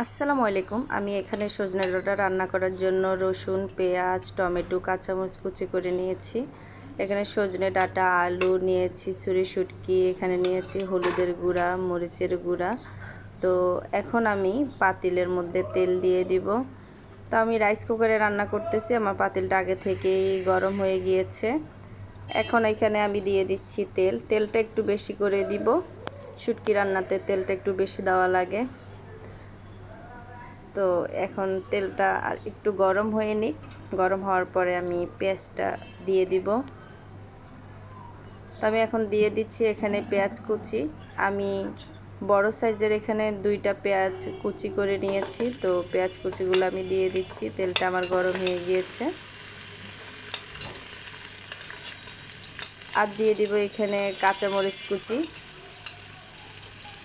আসসালামু আলাইকুম। আমি এখানে সজনে ডাঁটা রান্না করার জন্য রসুন, পেঁয়াজ, টমেটো, কাঁচামরিচ কুচি করে নিয়েছি। এখানে সজনে ডাঁটা, আলু নিয়েছি, ছুরি শুটকি, এখানে নিয়েছি হলুদের গুঁড়া, মরিচের গুঁড়া। তো এখন আমি পাতিলের মধ্যে তেল দিয়ে দিব। তো আমি রাইস কুকারে রান্না করতেছি, আমার পাতিলটা আগে থেকেই গরম হয়ে গিয়েছে। এখন এখানে আমি দিয়ে দিচ্ছি তেল। তেলটা একটু বেশি করে দিব, শুটকি রান্নাতে তেলটা একটু বেশি দেওয়া লাগে। তো এখন তেলটা আর একটু গরম হয়ে নিক। গরম হওয়ার পরে আমি পেঁয়াজটা দিয়ে দিব। তো আমি এখন দিয়ে দিচ্ছি এখানে পেঁয়াজ কুচি। আমি বড় সাইজের এখানে 2টা পেঁয়াজ কুচি করে নিয়েছি। তো পেঁয়াজ কুচিগুলো আমি দিয়ে দিচ্ছি। তেলটা আমার গরম হয়ে গিয়েছে। আর দিয়ে দিব এখানে কাঁচামরিচ কুচি।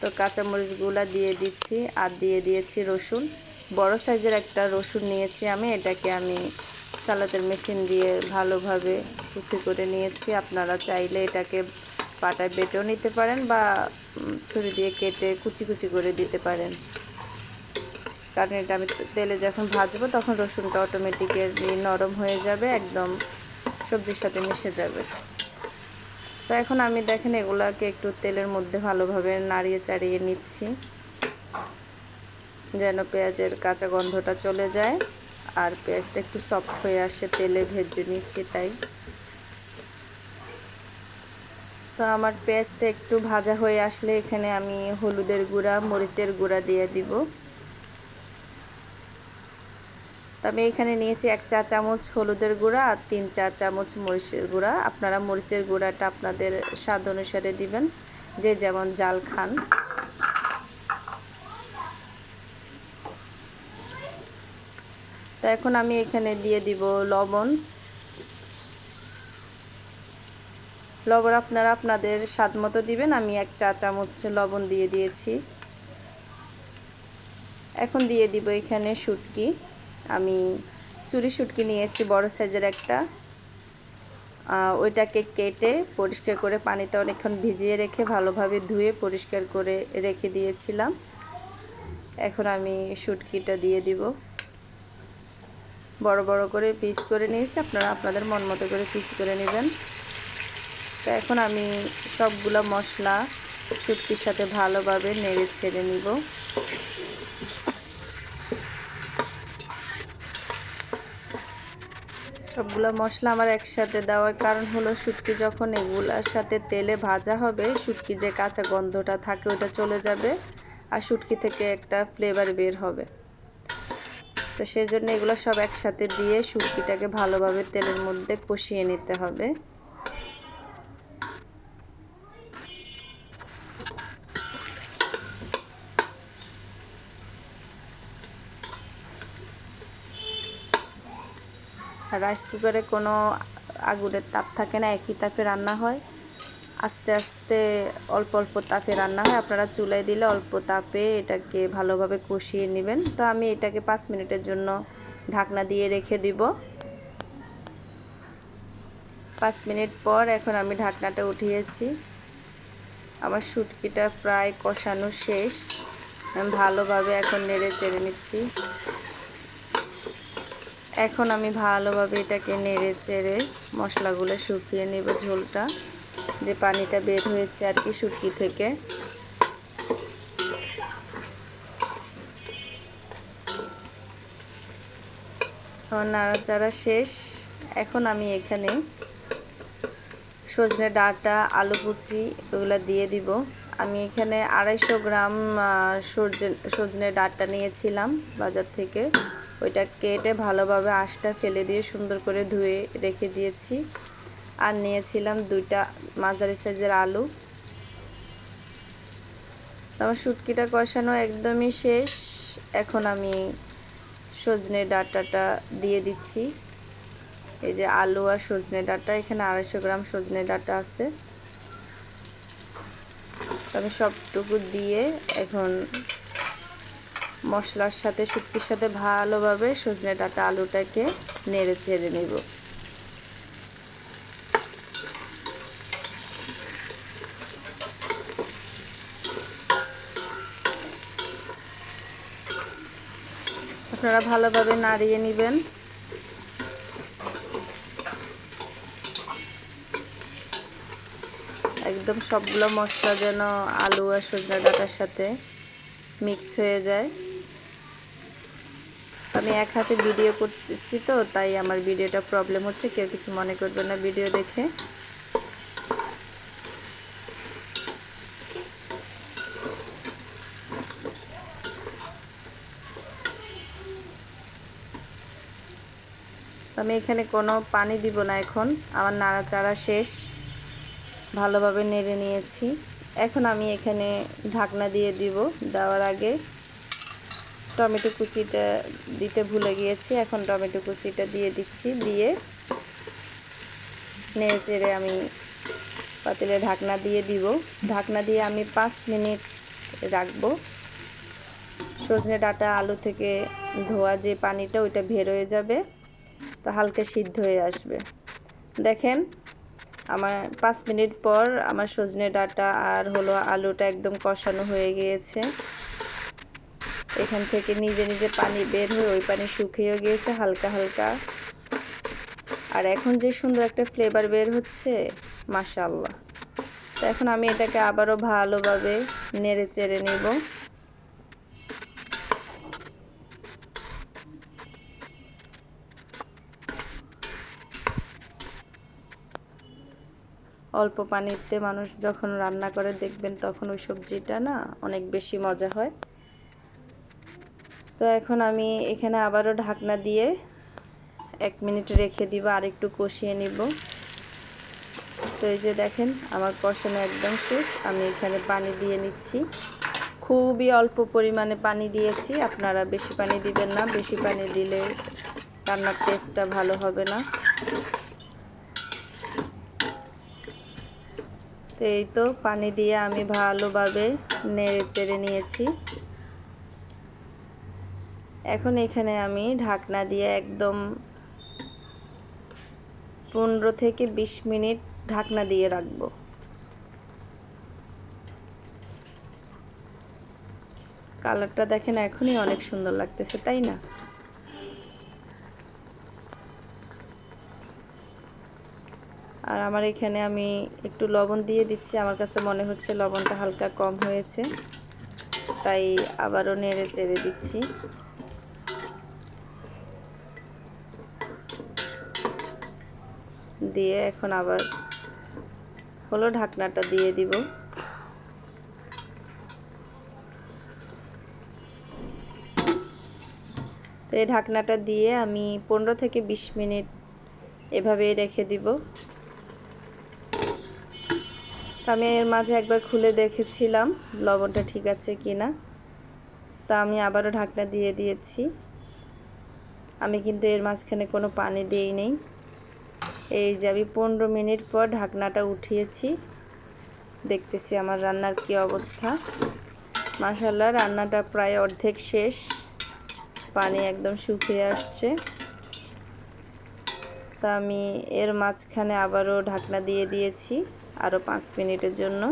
তো কাঁচামরিচগুলো দিয়ে দিচ্ছি আর দিয়ে দিয়েছি রসুন। বড় সাইজের একটা রসুন নিয়েছি আমি, এটাকে আমি সালাদের মেশিন দিয়ে ভালোভাবে কুচি করে নিয়েছি। আপনারা চাইলে এটাকে পাটায় বেটেও নিতে পারেন বা ছুরি দিয়ে কেটে কুচি কুচি করে দিতে পারেন, কারণ এটা আমি তেলে যখন ভাজবো তখন রসুনটা অটোমেটিক্যালি নরম হয়ে যাবে, একদম সবজির সাথে মিশে যাবে। তো এখন আমি দেখেন এগুলাকে একটু তেলের মধ্যে ভালোভাবে নাড়িয়ে চাড়িয়ে নিচ্ছি, যেন পেঁয়াজের কাঁচা গন্ধটা চলে যায় আর পেঁয়াজটা একটু সফট হয়ে আসে, তেলে ভেজে নিচ্ছি তাই। তো আমার পেঁয়াজটা একটু ভাজা হয়ে আসলে এখানে আমি হলুদের গুঁড়া, মরিচের গুঁড়া দিয়ে দিব। তো আমি এখানে নিয়েছি 1 চা চামচ হলুদের গুঁড়া আর 3 চা চামচ মরিচের গুঁড়া। আপনারা মরিচের গুঁড়াটা আপনাদের স্বাদ অনুসারে দিবেন, যে যেমন ঝাল খান। তো এখন আমি এখানে দিয়ে দিব লবণ। লবণ আপনারা আপনাদের স্বাদ মতো দিবেন। আমি 1 চা চামচ লবণ দিয়ে দিয়েছি। এখন দিয়ে দিব এখানে শুটকি। আমি চুরি শুটকি নিয়েছি বড় সাইজের একটা। ওইটাকে কেটে পরিষ্কার করে পানিতে অনেকক্ষণ ভিজিয়ে রেখে ভালোভাবে ধুয়ে পরিষ্কার করে রেখে দিয়েছিলাম। এখন আমি শুটকিটা দিয়ে দিব। বড় বড় করে পিস করে নিয়েছি, আপনারা আপনাদের মন মতো করে পিস করে নেবেন। তো এখন আমি সবগুলো মশলা শুটকির সাথে ভালোভাবে নেড়ে ছেড়ে নিব। সবগুলো মশলা আমার একসাথে দেওয়ার কারণ হলো শুটকি যখন এগুলার সাথে তেলে ভাজা হবে, শুটকির যে কাঁচা গন্ধটা থাকে ওটা চলে যাবে আর শুটকি থেকে একটা ফ্লেভার বের হবে। তো সেজন্য এগুলো সব একসাথে দিয়ে শুটকিটাকে ভালোভাবে তেলের মধ্যে কষিয়ে নিতে হবে। আর রাইস কুকারে কোনো আগুনের তাপ থাকে না, একই তাপে রান্না হয়, আস্তে আস্তে অল্প অল্প তাপে রান্না হয়। আপনারা চুলায় দিলে অল্প তাপে এটাকে ভালোভাবে কষিয়ে নেবেন। তো আমি এটাকে 5 মিনিটের জন্য ঢাকনা দিয়ে রেখে দিব। 5 মিনিট পর এখন আমি ঢাকনাটা উঠিয়েছি। আমার শুটকিটা প্রায় কষানো শেষ। আমি ভালোভাবে এখন নেড়ে চেড়ে নিচ্ছি। এখন আমি ভালোভাবে এটাকে নেড়ে চেড়ে মশলাগুলো শুকিয়ে নেব, ঝোলটা যে পানিটা বের হয়েছে আর কি শুটকি থেকে। আমার নাড়াচাড়া শেষ। এখন আমি এখানে সজনে ডাঁটা, আলু কুচি এগুলো দিয়ে দিব। আমি এখানে 250 গ্রাম সজনে ডাঁটা নিয়েছিলাম বাজার থেকে। ওইটা কেটে ভালোভাবে আঁশটা ফেলে দিয়ে সুন্দর করে ধুয়ে রেখে দিয়েছি। আর নিয়েছিলাম 2টা মাঝারি সাইজের আলু। আমার শুটকিটা কষানো একদমই শেষ। এখন আমি সজনে ডাঁটাটা দিয়ে দিচ্ছি। এই যে আলু আর সজনে ডাঁটা, এখানে 250 গ্রাম সজনে ডাঁটা আছে। আমি সবটুকু দিয়ে এখন মশলার সাথে শুটকির সাথে ভালোভাবে সজনে ডাঁটা আলুটাকে নেড়ে চেড়ে নিব। আপনারা ভালোভাবে নাড়িয়ে নেবেন। একদম সবগুলো মশলা যেন আলু আর সজনে ডাঁটার সাথে মিক্স হয়ে যায়। আমি এক হাতে ভিডিও করতেছি তো তাই আমার ভিডিওটা প্রবলেম হচ্ছে, কেউ কিছু মনে করবেন না ভিডিও দেখে। আমি এখানে কোনো পানি দিব না এখন, আমার নাড়াচাড়া শেষ, ভালোভাবে নেড়ে নিয়েছি। এখন আমি এখানে ঢাকনা দিয়ে দিব। দেওয়ার আগে টমেটো কুচিটা দিতে ভুলে গিয়েছি, এখন টমেটো কুচিটা দিয়ে দিচ্ছি। দিয়ে নেড়ে চেড়ে আমি পাতিলে ঢাকনা দিয়ে দিব। ঢাকনা দিয়ে আমি 5 মিনিট রাখবো। সজনে ডাঁটা আলু থেকে ধোয়া যে পানিটা ওইটা বের হয়ে যাবে, তো হালকা সিদ্ধ হয়ে আসবে। দেখেন আমার 5 মিনিট পর আমার সজনে ডাঁটা আর আলুটা একদম কষানো হয়ে গিয়েছে। এখান থেকে নিজে নিজে পানি বের হয়ে ওই পানি শুকিয়ে গিয়েছে হালকা হালকা। আর এখন যে সুন্দর একটা ফ্লেভার বের হচ্ছে, মাশাআল্লাহ। তো এখন আমি এটাকে আবারও ভালোভাবে নেড়ে চেড়ে নিব। অল্প পানিতে মানুষ যখন রান্না করে দেখবেন তখন ওই সবজিটা না অনেক বেশি মজা হয়। তো এখন আমি এখানে আবারও ঢাকনা দিয়ে 1 মিনিট রেখে দিব, আর একটু কষিয়ে নিব। তো এই যে দেখেন আমার কষানো একদম শেষ। আমি এখানে পানি দিয়ে নিচ্ছি, খুবই অল্প পরিমাণে পানি দিয়েছি, আপনারা বেশি পানি দিবেন না, বেশি পানি দিলে রান্নার টেস্টটা ভালো হবে না। তো এই তো পানি দিয়ে আমি ভালোভাবে নেড়ে চেড়ে নিয়েছি। এখন এখানে আমি ঢাকনা দিয়ে একদম 15 থেকে 20 মিনিট ঢাকনা দিয়ে রাখবো। কালারটা দেখেন এখনই অনেক সুন্দর লাগতেছে, তাই না? আর আমার এখানে আমি একটু লবণ দিয়ে দিচ্ছি, আমার কাছে মনে হচ্ছে লবণটা হালকা কম হয়েছে, তাই আবারও নেড়ে চেড়ে দিচ্ছি। দিয়ে এখন আবার ঢাকনাটা দিয়ে দিব। তো এই ঢাকনাটা দিয়ে আমি 15 থেকে 20 মিনিট এভাবে রেখে দিব। তো আমি এর মাঝে একবার খুলে দেখেছিলাম লবণটা ঠিক আছে কিনা, তা আমি আবারও ঢাকনা দিয়ে দিয়েছি। আমি কিন্তু এর মাঝখানে কোনো পানি দিই নেই। এই যে আমি 15 মিনিট পর ঢাকনাটা উঠিয়েছি, দেখতেছি আমার রান্নার কি অবস্থা। মাশাআল্লাহ, রান্নাটা প্রায় অর্ধেক শেষ, পানি একদম শুকিয়ে আসছে। তা আমি এর মাঝখানে আবারও ঢাকনা দিয়ে দিয়েছি আরও 5 মিনিটের জন্য।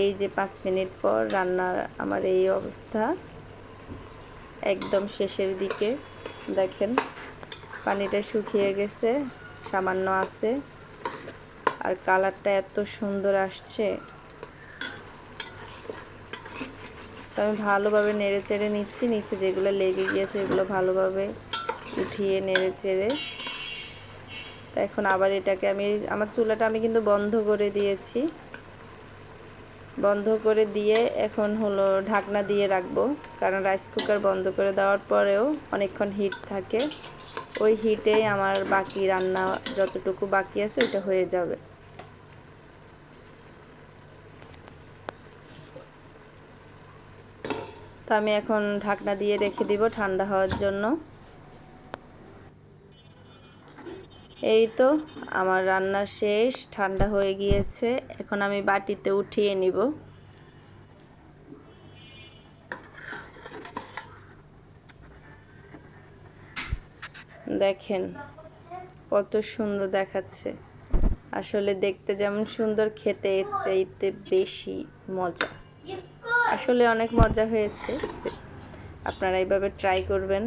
এই যে 5 মিনিট পর রান্নার আমার এই অবস্থা, একদম শেষের দিকে। দেখেন পানিটা শুকিয়ে গেছে, সামান্য আছে, আর কালারটা এত সুন্দর আসছে। তো আমি ভালোভাবে নেড়ে চেড়ে নিচ্ছি, নিচে যেগুলো লেগে গিয়েছে এগুলো ভালোভাবে উঠিয়ে নেড়ে চেড়ে। তো এখন আবার এটাকে আমি আমার চুলাটা আমি কিন্তু বন্ধ করে দিয়েছি, বন্ধ করে দিয়ে এখন ঢাকনা দিয়ে রাখবো, কারণ রাইস কুকার বন্ধ করে দেওয়ার পরেও অনেকক্ষণ হিট থাকে, ওই হিটেই আমার বাকি রান্না যতটুকু বাকি আছে ওইটা হয়ে যাবে। তো আমি এখন ঢাকনা দিয়ে রেখে দিব ঠান্ডা হওয়ার জন্য। এই তো আমার রান্না শেষ, ঠান্ডা হয়ে গিয়েছে, এখন আমি বাটিতে উঠিয়ে নিব। দেখেন কত সুন্দর দেখাচ্ছে, আসলে দেখতে যেমন সুন্দর, খেতে এর চাইতে বেশি মজা, আসলে অনেক মজা হয়েছে। আপনারা এইভাবে ট্রাই করবেন।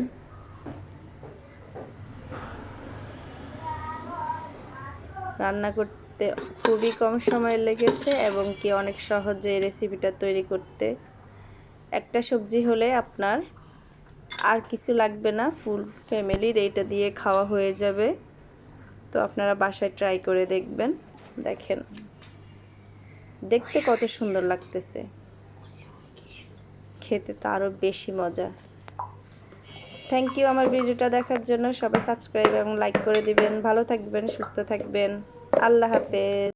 রান্না করতে খুবই কম সময় লেগেছে এবং কি অনেক সহজে এই রেসিপিটা তৈরি করতে। একটা সবজি হলে আপনার আর কিছু লাগবে না, ফুল ফ্যামিলির এইটা দিয়ে খাওয়া হয়ে যাবে। তো আপনারা বাসায় ট্রাই করে দেখবেন। দেখেন দেখতে কত সুন্দর লাগতেছে, খেতে তো আরো বেশি মজা। থ্যাংক ইউ আমার ভিডিওটা দেখার জন্য। সবাই সাবস্ক্রাইব এবং লাইক করে দিবেন। ভালো থাকবেন, সুস্থ থাকবেন। আল্লাহ হাফেজ।